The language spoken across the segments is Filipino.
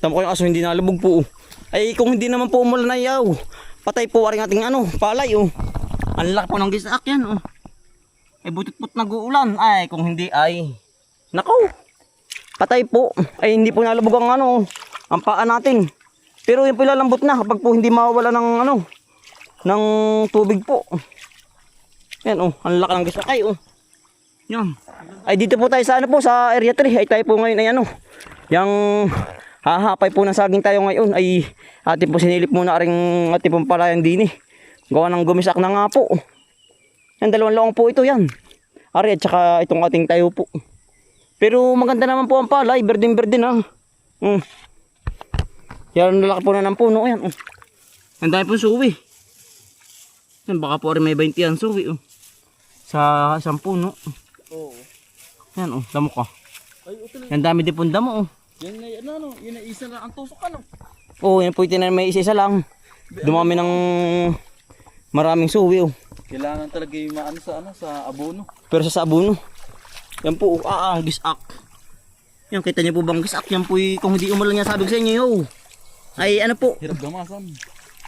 Tama ko yung aso hindi nalubog po. Ay kung hindi naman po umulan na yaw, patay po aring ating ano, palay oh. Ang laki po ng gisak yan oh. Ay butit-but nag-uulan. Ay kung hindi ay nakaw. Patay po. Ay hindi po nalubog ang ano, ang paa natin. Pero yung pilalambot na kapag po hindi mawawala ng ano, ng tubig po. Yan oh, ang laki ng gisakay oh. Yan. Ay dito po tayo sa ano po, sa area 3. Ay tayo po ngayon ay ano, yang hahapay po ng saging tayo ngayon. Ay atin po sinilip muna ring ating pong palayang dini. Gawa ng gumisak na nga po. Yan, dalawang laong po ito yan. Ari at saka itong ating tayo po. Pero maganda naman po ang palay, berdin-berdin ah. Yan, lalaki po na ng puno yan. Ang dami po suwi. Yan, baka po rin may 20 yan suwi oh. Sa isang puno. Oo. Yan oh, damo ka. Ay, utuloy. Yan dami din po damo oh. Yan na ano, yun na isa lang ang tusok ano. Oo, yan po itinan may isa lang. Dumami ng maraming suwi oh. Kailangan talaga yung maano sa ano, sa abono. Pero sa abono. Yan po, gisak. Yan, kita niyo po bang gisak? Yan po, kung hindi umulan niya sabi ko sa inyo, yo. Ay, ano po, Hirap gamasan.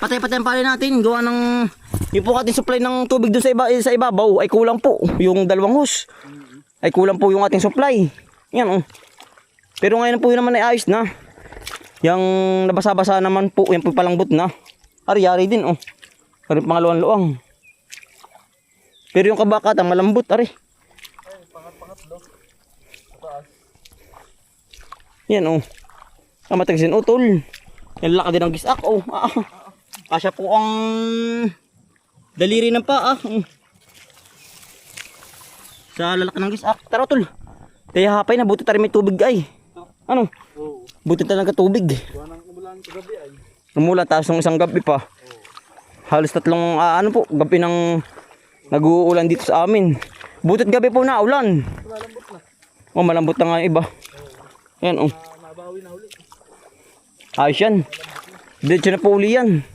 patay-patay ang pala natin. Gawa ng, yung po ating supply ng tubig dun sa ibabaw, ay kulang po. Yung dalawang hose, ay kulang po yung ating supply. Yan, oh. Pero ngayon po yun naman ay ayos na. Yung nabasa-basa naman po, yan po palangbot na. Ari-ari din, oh. Ari pangalawang luang. Pero yung kabakatan, malambot, ari. Yan oh. Matagsin utol. Yan laki din ang gisak oh. Kasya po ang daliri ng paa. Sa lalaki ng gisak. Tara utol. Kaya hapay na buti tayo may tubig ay. Ano? Oo. Buti talaga tubig. Gawa ng umulan sa gabi ay. Umulan taas ng isang gabi pa. Halos tatlong ano po, gabi ng nag-uulan dito sa amin. Butit gabi po na ulan. Malambot na. Oh, malambot na nga yung iba. Yan oh. Nabawi na uli. Ayos yan. Diretso na po uli yan.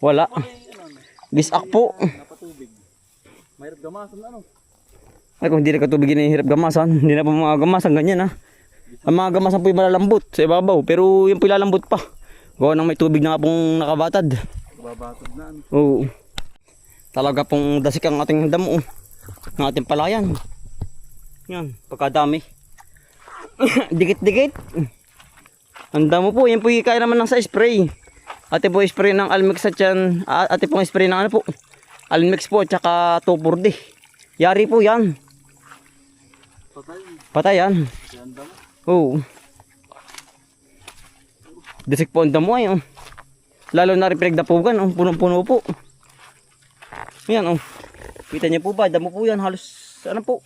Wala. Gisak po. Napatubig. Mahirap gamasan na ano. Ay kung hindi na katubig yun hirap gamasan. Hindi na po mga gamasan ganyan ha. Ang mga gamasan po yung malalambot sa ibabaw. Pero yung po ilalambot pa. Gawa nang may tubig na nga pong nakabatad. Babatod na ano. Oo. Talaga pong dasik ang ating damo. Ang ating palayan. Yan. Pagkadami. Dikit-dikit. Ang damo po. Yan po kaya naman ng sa spray. Ate po spray ng Almex at yan. Ate po spray ng ano po. Almex po at saka 2,4-D. Yari po yan. Patay. Patay yan. Kasi ang damo. Oo. Disik po ang damo ay oh. Lalo na rin pinagdapugan oh. Punong-puno po. Yan oh. Kita niyo po ba? Damo po yan. Halos ano po.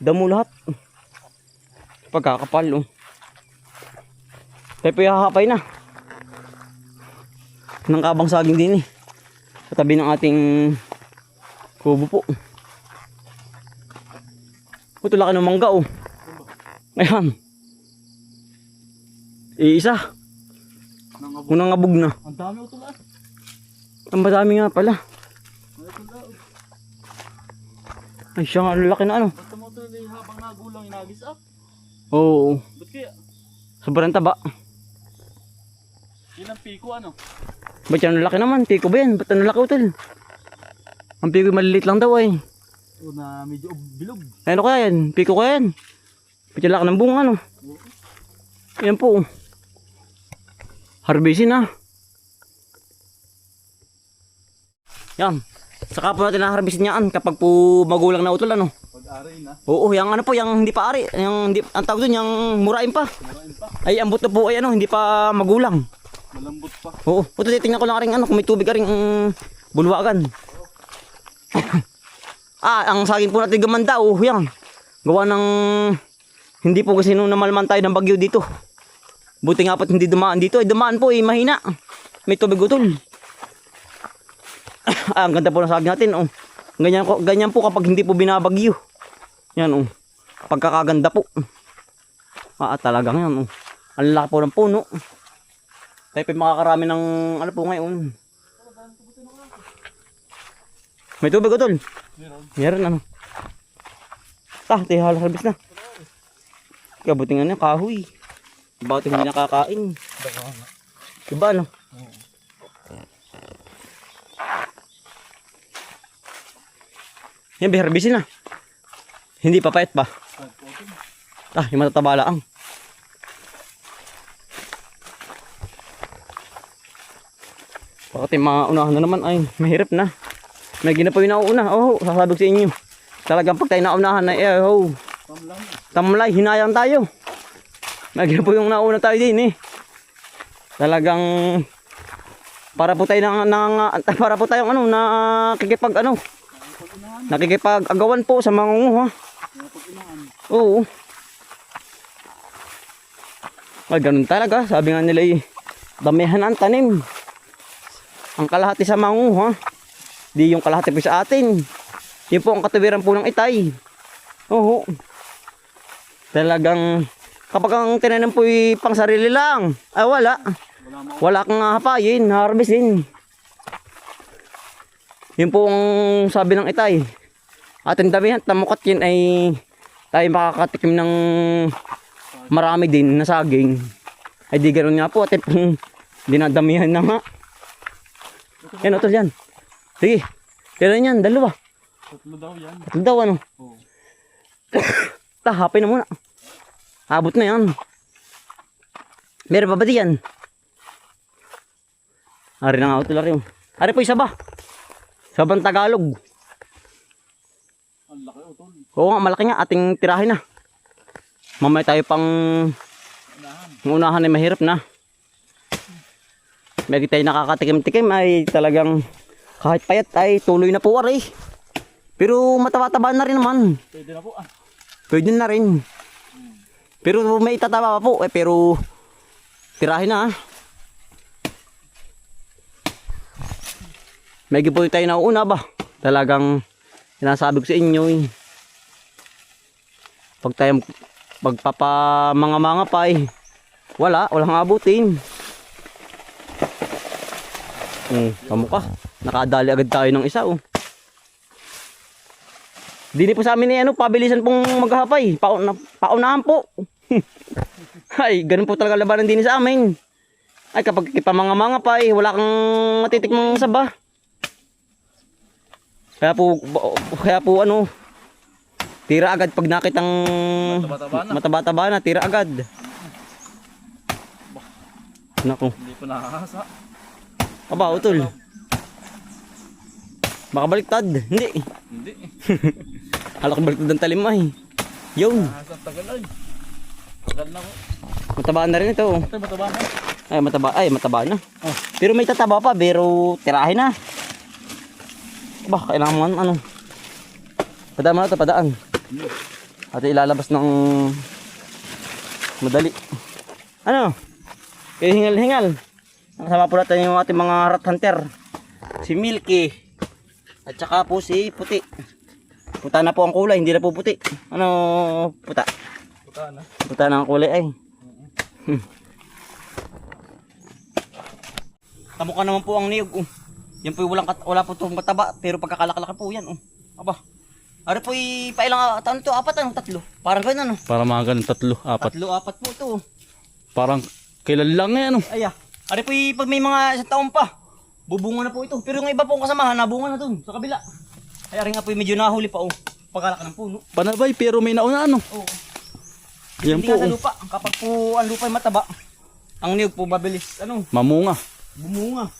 Damo lahat. Pagkakapal oh. Tayo po hahapay na. Nang kabang saging din eh. Sa tabi ng ating kubo po. Ito laki ng mangga oh. Ayan. Isa. Unang ngabog na. Ang dami ito lahat. Ang madami nga pala. Ay siya nga laki na ano. Basta mo ito habang nagulang inagisak. Oo. Ba't kaya? Sobrang taba. Yun ang piko ano. Ba't yan laki naman? Piko ba yan? Ba't ang laki utol? Ang piko maliliit lang daw ay. O na medyo bilog. Ano kaya yan? Piko kaya yan? Ba't yan laki ng bunga ano? Yan po. Harbisin na. Yan. Saka po natin na-harbisin yan kapag po magulang na utol ano. Pag-ari na. Oo, yung ano po, yung hindi pa ari, yung hindi, ang tawag doon, yung murain pa. Marain pa. Ay, ambot na po ay ano, hindi pa magulang. Malambot pa. Oo, ito titingnan ko lang rin ano, kung may tubig ring bulwagan. Ang saging po natin gamanda, oh, yan. Gawa ng, hindi po kasi nung namalman tayo ng bagyo dito. Buti nga po hindi dumaan dito, ay dumaan po, mahina. May tubig utol. Ang ganda po ng saging natin, oh. Ganyan po kapag hindi po binabagyo. Yan oh. Pagkakaganda po. Talagang yan oh. Ang laki po ng puno. Tayo pa makakarami ng ano po ngayon. May tubig utol. Meron ano. Tayo harvest na. Kabuting ano, kahoy. Bakit hindi nakakain? Diba ano? Yan, biharbisin na. Hindi pa payat pa. Ah, yung matataba lang. Bakit yung mga unahan na naman ay mahirap na. May gina pa yung nauna. Oh, sasabi ko sa inyo. Talagang pag tayo naunahan na tamlay, hinayang tayo. May gina po yung nauna tayo din eh. Talagang para po tayo para po tayong nakikipag-agawan po sa mga nguha. Oo. Ay, ganun talaga. Sabi nga nila eh, damihan ang tanim. Ang kalahati sa manguha. Di yung kalahati po sa atin. Yun po ang katuwiran po ng itay. Oo. Talagang kapag ang tinanim po ay pang sarili lang, ay wala. Wala kang hapayin, harvestin. Yun po ang sabi ng itay. Ating damihan, tamukat yun ay tayo makakatikim ng marami din na saging. Ay di ganoon nga po, atin pong dinadamihan na nga. Yan, utol yan. Sige, kailan yan? Dalawa. Tatlo daw yan. Tatlo daw ano? Oo. Hapin na muna. Abot na yan. Meron pa ba diyan? Ari na nga utol, ari. Ari po isa ba? Sabang Tagalog. Ang laki utol. Oo nga, malaki nga. Ating tirahin na. Mamaya tayo pang unahan ay mahirap na. Bagay tayo nakakatikim-tikim ay talagang kahit payat ay tuloy na po ari. Pero mataba-taba na rin naman. Pwede na po ah. Pwede na rin. Pero may itataba pa po eh, pero tirahin na. Medyo po tayo nauuna ba? Talagang sinasabi ko sa inyo eh. Pag tayo magpapamanga-manga pa eh, walang abutin. Kamukha. Nakadali agad tayo ng isa oh. Dini po sa amin eh, pabilisan pong maghahapay. Paunahan po. Ay, ganun po talaga labanan din sa amin. Ay, kapag ipamanga-manga pa eh, wala kang matitikmang saba. Kaya po tira agad pag nakitang mataba-taba na, tira agad. Naku. Hindi po nakakasa. Aba, utol. Baka baliktad. Hindi. Hindi. Hala ko baliktad ng talim ay. Yun. Nakakasa tagal ay. Tagal na po. Mataba na rin ito. Ito mataba na. Mataba na. Oh. Pero may tataba pa, pero tirahin na. Aba, kailangan mo padaan mo na ito, padaan. At ilalabas ng madali. Ano? Kaya hingal-hingal. Kasama po natin yung ating mga rat hunter. Si Milky. At saka po si Puti. Puta na po ang kulay, hindi na po puti. Ano, puta? Puta na. Puta na ang kulay ay. Kamukha naman po ang niyog. Yan po wala po itong mataba. Pero pagkakalaki-laki po yan. Aba. Ano po pailang taon ito? Apat ano? Tatlo? Parang ganun ano? Para mga ganun, tatlo, apat. Tatlo, apat po ito. Parang kailan lang yan. Aya. Ano po pag may mga isang taon pa, bubunga na po ito. Pero yung iba po kasamahan, nabunga na doon sa kabila. Ay ari nga po medyo nahuli pa pagkalaki ng puno. Panabay pero may nauna ano. Oo. Yan Hindi po. nga sa lupa. Kapag po ang lupa ay mataba, ang niyog po mabilis Mamunga. bumunga.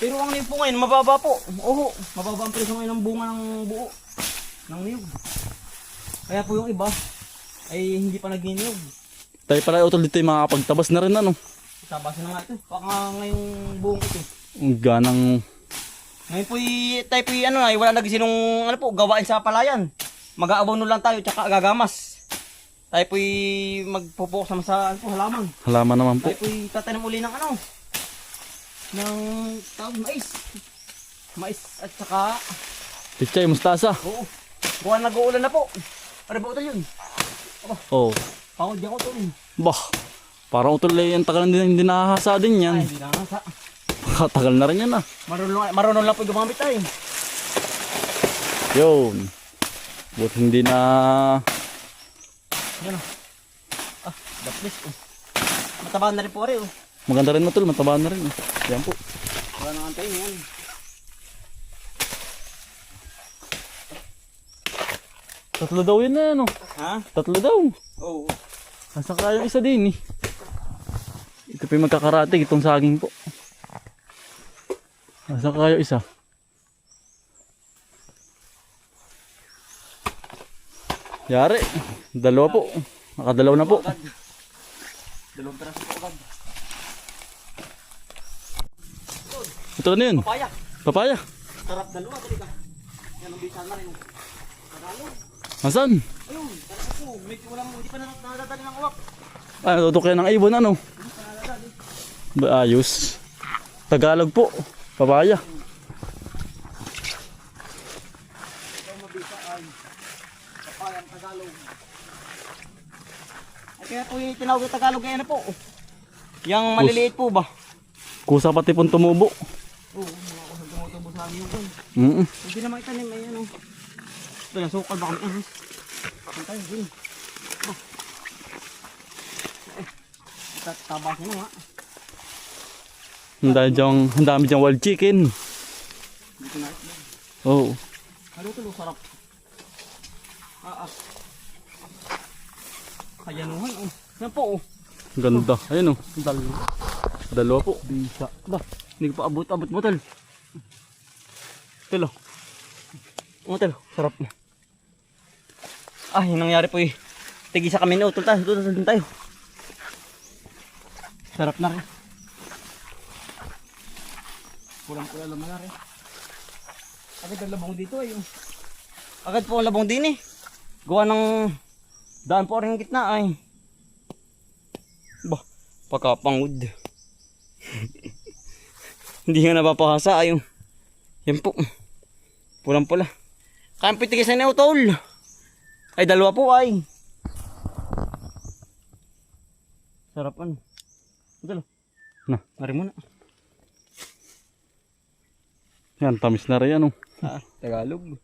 Pero ang niyog po ngayon mababa po. Oo, mababa ang presyo ngayon ng bunga ng buo ng niyog. Kaya po yung iba ay hindi pa nag-niyog. Tayo pala utol dito yung makakapagtabas na rin ano. Tabasin na nga ito. Baka ngayong buong ito. Ang ganang Ngayon po tayo po ay wala nagsinong gawain sa palayan. Mag-aabaw lang tayo tsaka gagamas. Tayo po magpupokus naman sa halaman. halaman naman po. Tayo po tatanim uli ng ng mais. Mais at saka Pichay, mustasa. oo. Buwan nag-uulan na po. Ano ba ito yun? Oh. Pangod yan ko ito. Bah. Parang utol yan, tagal na hindi nakahasa din yan. Ay, hindi na nga. Tagal na rin yan ah. Marunong lang po gumamit tayo. Yun. Buti hindi na... Yan Daplis oh. Mataba na rin po rin oh. Maganda rin utol, mataba na rin. Yan po. Wala nang antayin yan. Tatlo daw yun na ano. Ha? Tatlo daw. Oo. Nasa kaya yung isa din eh. Ito pa yung magkakarating, itong saging po. Nasa kaya isa. Yari. Dalawa po. Nakadalaw na po. Dalawang peraso po agad. Ito na yun. Papaya. Papaya. Sarap dalawa talaga. Yan ang bisa na rin. Tagalog. Nasaan? Ayun, talaga po. Medyo walang, hindi pa nadadali ng uwak. Ah, natutok yan ng ibon ano? Ba, ayos. Tagalog po. Papaya. Ito ang mabisa ay papayang Tagalog. Ay kaya po yung tinawag na Tagalog ngayon na po. Yung maliliit po ba? Kusa pati pong tumubo. Oo, mga kusang tumutubo sa amin yun. Hindi naman itanim ay ano. Ito na, sukal ba kami ahas? Saan tayo, din. Tabasin mo nga. Ang dami diyang wild chicken. Dito na. Oo. Ano ito, sarap. Kayanuhan, oh. Yan po, oh. Ganda. Ayun oh. Dalawa. Dalawa po. Bisa. Ba, hindi ko pa abot-abot mo, tal. Talo. Talo, sarap na. Ah, yung nangyari po eh. Tigisa kami na, utol tayo. Utol tayo. Sarap na rin. Pulang-pula naman na rin. Agad ang labong dito ay. Agad po ang labong din eh. Gawa ng daan po rin ang gitna ay. Bah, pagkapangod. Hindi nga napapahasa ay. Yan po. Pulang-pula. Kaya ang pitigisan na utol. Ay dalawa po ay. Sarap ano. Utol. Na. Nari mo na. Yan, tamis na rin ano. Tagalog.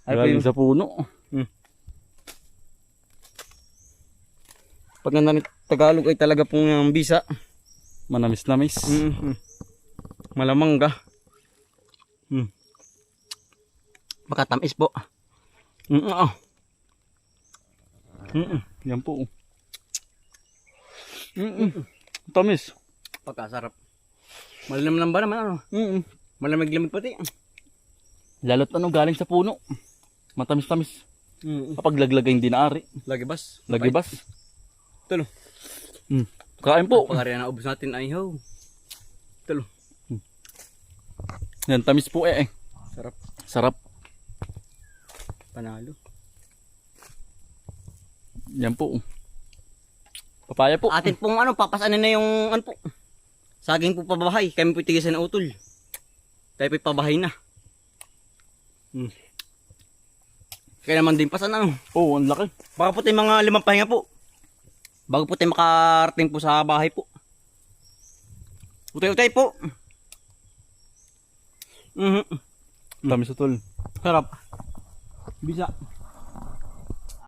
Ay, Galing sa puno. Pag ganda ng Tagalog ay talaga pong yung bisa. Manamis-namis. Malamang ka. Makatamis po. Yan po. Tamis. Pagkasarap. Malamang ba naman ano? Malamig-lamig pati. Lalo't ano galing sa puno. Matamis-tamis. Kapag laglagay hindi naari. Lagibas. Lagibas. Tulo. Kain po. Pag-ariya na ubos natin ay ho. Tulo. Yan, tamis po eh. Sarap. Sarap. Panalo. Yan po. Papaya po. Atin pong ano, papasanin na yung ano po. Saging po pabahay. Kami po tigisan na utol. Tayo po pabahay na. Kaya naman din pasan ano. Oo, ang laki. Baka po tayo mga 5 pahinga po. Bago po tayo makarating po sa bahay po. Utay-utay po. Tamis utol. Sarap. Bisa.